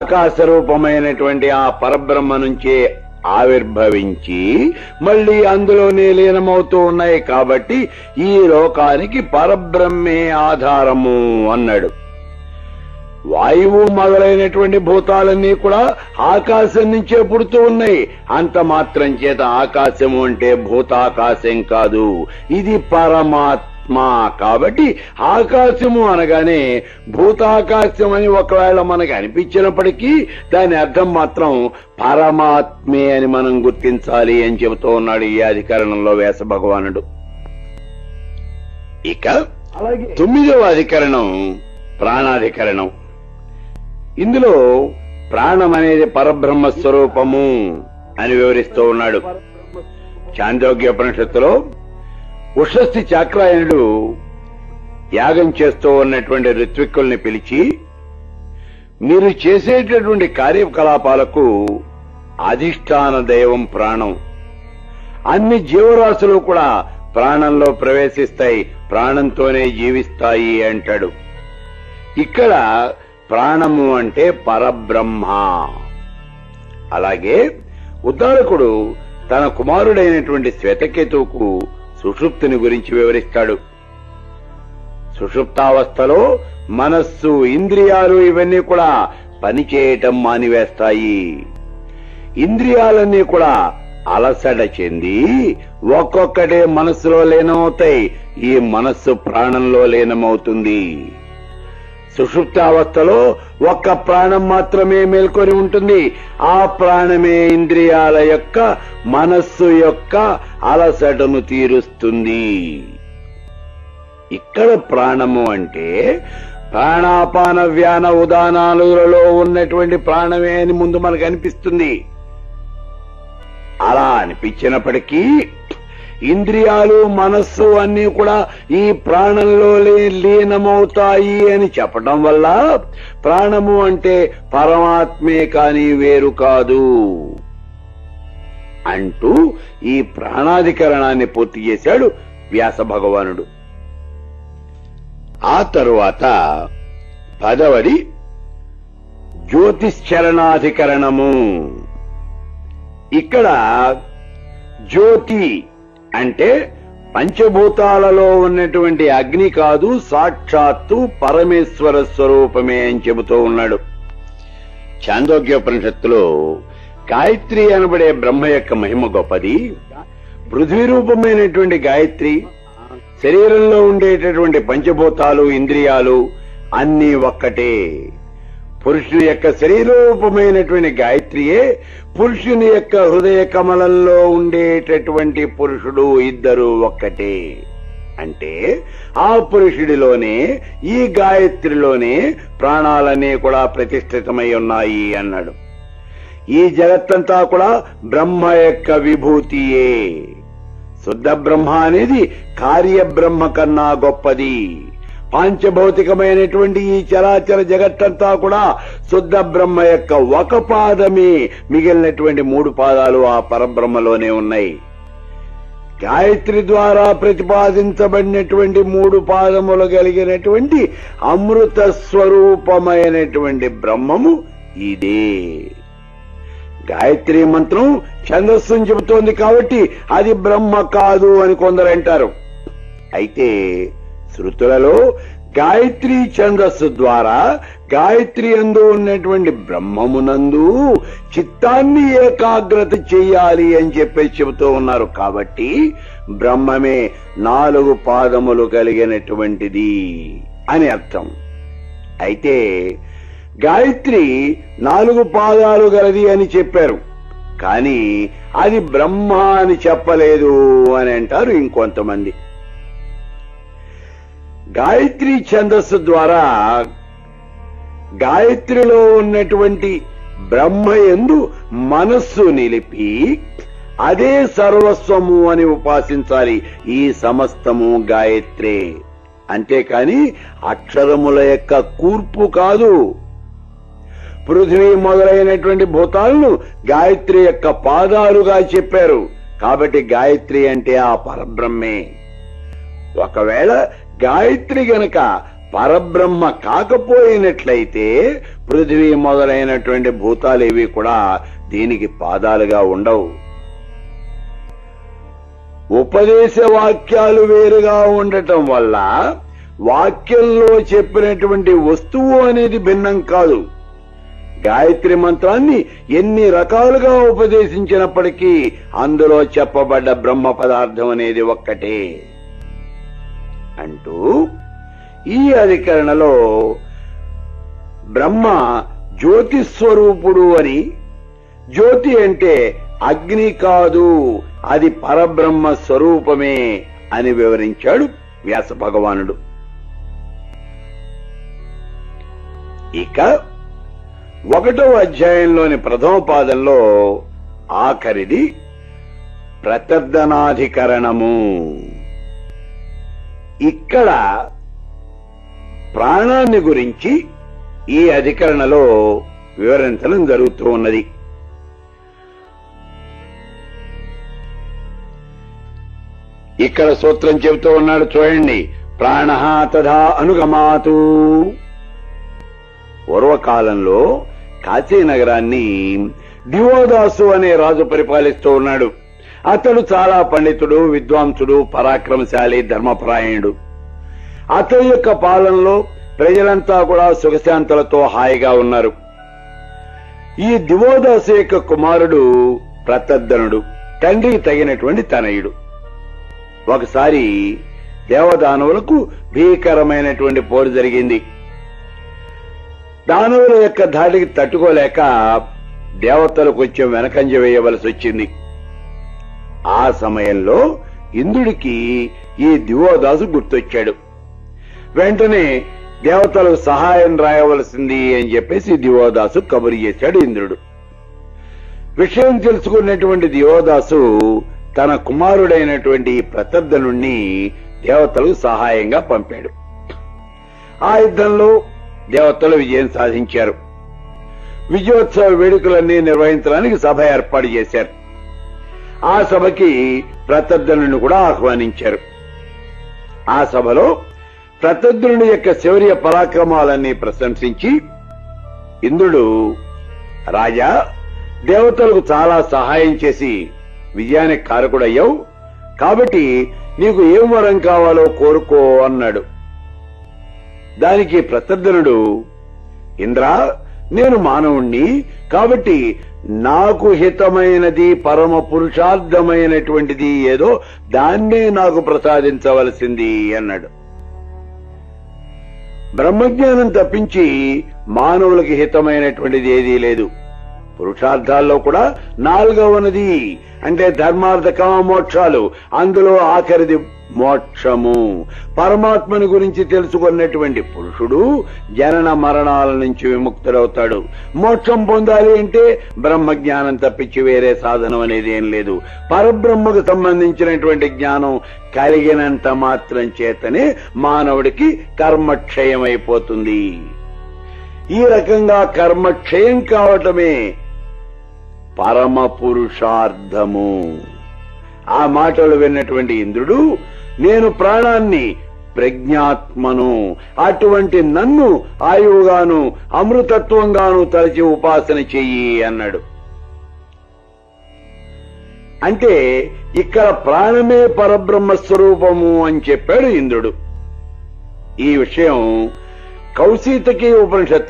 ఆకాశ రూపమైనటువంటి ఆ పరబ్రహ్మ నుంచే ఆవిర్భవించి మళ్ళీ అందులోనే లీనమవుతూ ఉన్నాయి కాబట్టి ఈ లోకానికి పరబ్రహ్మే ఆధారము అన్నాడు. వాయువు మొదలైనటువంటి భూతాలన్నీ కూడా ఆకాశం నుంచే పుడుతూ ఉన్నాయి. అంత మాత్రం చేత ఆకాశము అంటే భూతాకాశం కాదు, ఇది పరమాత్మ. కాబట్టి ఆకాశము అనగానే భూతాకాశం అని ఒకవేళ మనకు అనిపించినప్పటికీ దాని అర్థం మాత్రం పరమాత్మే అని మనం గుర్తించాలి అని చెబుతూ ఉన్నాడు ఈ అధికరణంలో వ్యాస భగవానుడు. ఇక 9వ అధికరణం ప్రాణాధికరణం. ఇందులో ప్రాణం అనేది పరబ్రహ్మ స్వరూపము అని వివరిస్తూ ఉన్నాడు. చాందోగ్యోపనిషత్తులో ఉషస్థి చాక్రాయనుడు యాగం చేస్తూ ఉన్నటువంటి ఋత్విక్కుల్ని పిలిచి, మీరు చేసేటటువంటి కార్యకలాపాలకు అధిష్టాన దైవం ప్రాణం, అన్ని జీవరాశులు కూడా ప్రాణంలో ప్రవేశిస్తాయి, ప్రాణంతోనే జీవిస్తాయి అంటాడు. ఇక్కడ ప్రాణము అంటే పరబ్రహ్మ. అలాగే ఉద్దాలకుడు తన కుమారుడైనటువంటి శ్వేతకేతువుకు సుషుప్తిని గురించి వివరిస్తాడు. సుషుప్తావస్థలో మనస్సు, ఇంద్రియాలు ఇవన్నీ కూడా పనిచేయటం మానివేస్తాయి. ఇంద్రియాలన్నీ కూడా అలసట చెంది ఒక్కొక్కటే మనస్సులో లీనమవుతాయి. ఈ మనస్సు ప్రాణంలో లీనమవుతుంది. సుషుప్తావస్థలో ఒక్క ప్రాణం మాత్రమే మేల్కొని ఉంటుంది. ఆ ప్రాణమే ఇంద్రియాల యొక్క, మనస్సు యొక్క అలసటను తీరుస్తుంది. ఇక్కడ ప్రాణము అంటే ప్రాణాపాన వ్యాన ఉదానాలలో ఉన్నటువంటి ప్రాణమే అని ముందు మనకు అనిపిస్తుంది. అలా అనిపించినప్పటికీ ఇంద్రియాలు, మనస్సు అన్ని కూడా ఈ ప్రాణంలో లీనమవుతాయి అని చెప్పడం వల్ల ప్రాణము అంటే పరమాత్మే కాని వేరు కాదు అంటూ ఈ ప్రాణాధికరణాన్ని పూర్తి చేశాడు వ్యాస భగవానుడు. ఆ తరువాత 10వది జ్యోతిశ్చరణాధికరణము. ఇక్కడ జ్యోతి అంటే పంచభూతాలలో ఉన్నటువంటి అగ్ని కాదు, సాక్షాత్తు పరమేశ్వర స్వరూపమే అని చెబుతూ ఉన్నాడు. చాందోగ్యోపనిషత్తులో గాయత్రి అనబడే బ్రహ్మ యొక్క మహిమ గొప్పది. పృథ్వీ రూపమైనటువంటి గాయత్రి, శరీరంలో ఉండేటటువంటి పంచభూతాలు, ఇంద్రియాలు అన్నీ ఒక్కటే. పురుషుని యొక్క శరీరూపమైనటువంటి గాయత్రియే పురుషుని యొక్క హృదయ కమలంలో ఉండేటటువంటి పురుషుడు, ఇద్దరు ఒక్కటే. అంటే ఆ పురుషుడిలోనే, ఈ గాయత్రిలోనే ప్రాణాలన్నీ కూడా ప్రతిష్ఠితమై ఉన్నాయి అన్నాడు. ఈ జగత్తంతా కూడా బ్రహ్మ యొక్క విభూతియే. శుద్ధ బ్రహ్మ అనేది కార్యబ్రహ్మ కన్నా గొప్పది. పాంచభౌతికమైనటువంటి ఈ చరాచర జగత్తంతా కూడా శుద్ధ బ్రహ్మ యొక్క ఒక పాదమే, మిగిలినటువంటి 3 పాదాలు ఆ పరబ్రహ్మలోనే ఉన్నాయి. గాయత్రి ద్వారా ప్రతిపాదించబడినటువంటి 3 పాదములు కలిగినటువంటి అమృత స్వరూపమైనటువంటి బ్రహ్మము ఇదే. గాయత్రి మంత్రం ఛందస్సును చెబుతోంది కాబట్టి అది బ్రహ్మ కాదు అని కొందరు అంటారు. అయితే శృతులలో గాయత్రి ఛందస్సు ద్వారా గాయత్రి యందు ఉన్నటువంటి బ్రహ్మమునందు చిత్తాన్ని ఏకాగ్రత చెయ్యాలి అని చెప్పేసి చెబుతూ ఉన్నారు. కాబట్టి బ్రహ్మమే 4 పాదములు కలిగినటువంటిది అని అర్థం. అయితే గాయత్రి 4 పాదాలు గలది అని చెప్పారు, కానీ అది బ్రహ్మ అని చెప్పలేదు అని అంటారు ఇంకొంతమంది. గాయత్రి ఛందస్సు ద్వారా గాయత్రిలో ఉన్నటువంటి బ్రహ్మ యందు మనస్సు నిలిపి అదే సర్వస్వము అని ఉపాసించాలి. ఈ సమస్తము గాయత్రే, అంతేకాని అక్షరముల యొక్క కూర్పు కాదు. పృథ్వీ మొదలైనటువంటి భూతాలను గాయత్రి యొక్క పాదాలుగా చెప్పారు. కాబట్టి గాయత్రి అంటే ఆ పరబ్రహ్మే. ఒకవేళ గాయత్రి గనక పరబ్రహ్మ కాకపోయినట్లయితే పృథివీ మొదలైనటువంటి భూతాలేవి కూడా దీనికి పాదాలుగా ఉండవు. ఉపదేశ వాక్యాలు వేరుగా ఉండటం వల్ల వాక్యంలో చెప్పినటువంటి వస్తువు అనేది భిన్నం కాదు. గాయత్రి మంత్రాన్ని ఎన్ని రకాలుగా ఉపదేశించినప్పటికీ అందులో చెప్పబడ్డ బ్రహ్మ పదార్థం అనేది ఒక్కటే అంటూ ఈ అధికరణలో బ్రహ్మ జ్యోతి స్వరూపుడు అని, జ్యోతి అంటే అగ్ని కాదు, అది పరబ్రహ్మ స్వరూపమే అని వివరించాడు వ్యాస భగవానుడు. ఇక 1వ అధ్యాయంలోని ప్రథమ పాదంలో ఆఖరిది ప్రతర్దనాధికరణము. ఇక్కడ ప్రాణాన్ని గురించి ఈ అధికరణలో వివరించడం జరుగుతూ ఉన్నది. ఇక్కడ సూత్రం చెబుతూ ఉన్నాడు, చూడండి. ప్రాణః తథా అనుగమాతు. పూర్వకాలంలో కాశీనగరాన్ని దివోదాసు అనే రాజు పరిపాలిస్తూ ఉన్నాడు. అతడు చాలా పండితుడు, విద్వాంసుడు, పరాక్రమశాలి, ధర్మపరాయణుడు. అతడి యొక్క పాలనలో ప్రజలంతా కూడా సుఖశాంతులతో హాయిగా ఉన్నారు. ఈ దివోదాసు యొక్క కుమారుడు ప్రతర్దనుడు, తండ్రికి తగినటువంటి తనయుడు. ఒకసారి దేవదానవులకు భీకరమైనటువంటి పోరు జరిగింది. దానవుల యొక్క ధాటికి తట్టుకోలేక దేవతలు కొంచెం వెనకంజ వేయవలసి వచ్చింది. ఆ సమయంలో ఇంద్రుడికి ఈ దివోదాసు గుర్తొచ్చాడు. వెంటనే దేవతలకు సహాయం రాయవలసింది అని చెప్పేసి దివోదాసు కబురు చేశాడు ఇంద్రుడు. విషయం తెలుసుకున్నటువంటి దివోదాసు తన కుమారుడైనటువంటి ప్రతర్దనుణ్ణి దేవతలకు సహాయంగా పంపాడు. ఆ యుద్ధంలో దేవతలు విజయం సాధించారు. విజయోత్సవ వేడుకలన్నీ నిర్వహించడానికి సభ ఏర్పాటు చేశారు. ఆ సభకి ప్రతర్దనుని కూడా ఆహ్వానించారు. ఆ సభలో ప్రతర్దనుని యొక్క శౌర్య పరాక్రమాలన్నీ ప్రశంసించి ఇంద్రుడు, రాజా, దేవతలకు చాలా సహాయం చేసి విజయానికి కారకుడయ్యావు, కాబట్టి నీకు ఏం వరం కావాలో కోరుకో అన్నాడు. దానికి ప్రతర్దనుడు, ఇంద్ర, నేను మానవుణ్ణి, కాబట్టి నాకు హితమైనది, పరమ పురుషార్థమైనటువంటిది ఏదో దాన్నే నాకు ప్రసాదించవలసింది అన్నాడు. బ్రహ్మజ్ఞానం తప్పించి మానవులకి హితమైనటువంటిది ఏదీ లేదు. పురుషార్థాల్లో కూడా 4వది అంటే ధర్మార్థ కామ మోక్షాలు, అందులో ఆఖరిది మోక్షము. పరమాత్మని గురించి తెలుసుకున్నటువంటి పురుషుడు జనన మరణాల నుంచి విముక్తుడవుతాడు. మోక్షం పొందాలి అంటే బ్రహ్మజ్ఞానం తప్పించి వేరే సాధనం అనేది ఏం లేదు. పరబ్రహ్మకు సంబంధించినటువంటి జ్ఞానం కలిగినంత మాత్రం చేతనే మానవుడికి కర్మక్షయం అయిపోతుంది. ఈ రకంగా కర్మక్షయం కావటమే పరమ పురుషార్థము. ఆ మాటలు విన్నటువంటి ఇంద్రుడు, నేను ప్రాణాన్ని ప్రజ్ఞాత్మను, అటువంటి నన్ను ఆయువుగాను అమృతత్వంగాను తలచి ఉపాసన చెయ్యి అన్నాడు. అంటే ఇక్కడ ప్రాణమే పరబ్రహ్మ స్వరూపము అని చెప్పాడు ఇంద్రుడు. ఈ విషయం కౌశితకి ఉపనిషత్తు